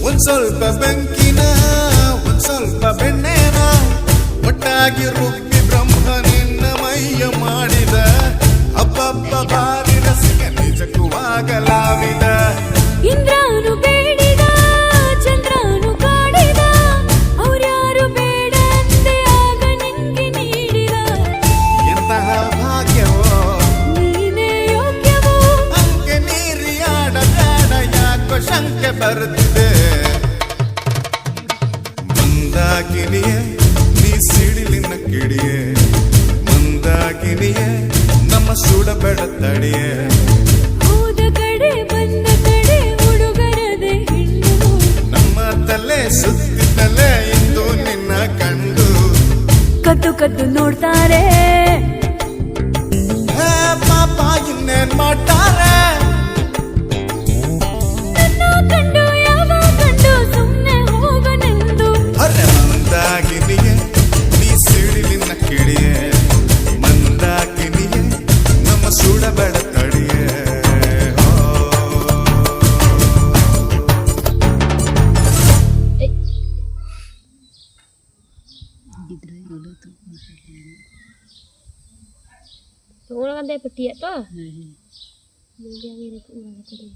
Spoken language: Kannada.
ಒಂದ್ ಸ್ವಲ್ಪ ಬೆಂಕಿನ ಒಂದ್ ಸ್ವಲ್ಪ ಬೆಣ್ಣೆನ ಒಟ್ಟಾಗಿ ರುಬ್ಬಿ ಬ್ರಹ್ಮ ನಿನ್ನ ಮೈಯ ಮಾಡಿದ ಅಬ್ಬಬ್ಬ ಬಾರಿ ರಸಿಕ ನಿಜಕ್ಕೂ ಆಗಲಾವಿದ ಇಂದ್ರನು ಬೇಡಿದ ಚಂದ್ರನು ಕಾಡಿದ ಅವ್ರ್ಯಾರು ಬೇಡ ಅಂದೆ ಆಗ ನಿಂಗೆ ನೀಡಿದ ಎಂತಹ ಭಾಗ್ಯವೋ ನೀನೇ ಯೋಗ್ಯವೋ ಅಂಕೆ ನೀರಿ ಆಡಬೇಡ ಯಾಕೋ ಶಂಕೆ ಬರುತ್ತಿದೆ ಮಂದಾಕಿನಿಯೇ ನೀ ಸಿಡಿಲಿನ ಕಿಡಿಯೇ ಮಂದಾಕಿನಿಯೇ ನಮ್ಮ ಸುಡಬೇಡ ತಡಿಯೇ ಹೋದ ಕಡೆ ಬಂದ ಕಡೆ ಹುಡುಗರದೆ ಹೆಣ್ಣು ನಮ್ಮ ತಲೆ ಸುತ್ತಿದ್ದಲೇ ಇಂದು ನಿನ್ನ ಕಂಡು ಕದ್ದು ಕದ್ದು ನೋಡ್ತಾರೆ ಹೇ ಪಾಪ ಇನ್ನೇನ್ ಮಾಡ್ತಾರೆ ನನ್ನ ಕಂಡು ಯಾವ ಕಂಡು ಸುಮ್ಮನೆ ಹೋಗನೆಂದು ಅರೆ ಮಂದಾಕಿನಿಯೇ ನೀ ಸಿಡಿಲಿನ ಕಿಡಿಯೇ ಮಂದಾಕಿನಿಯೇ ನಮ್ಮ ಸುಡಬೇಡ ತಡಿಯೇ orang ada peti apa? Dia ni aku nak tadi.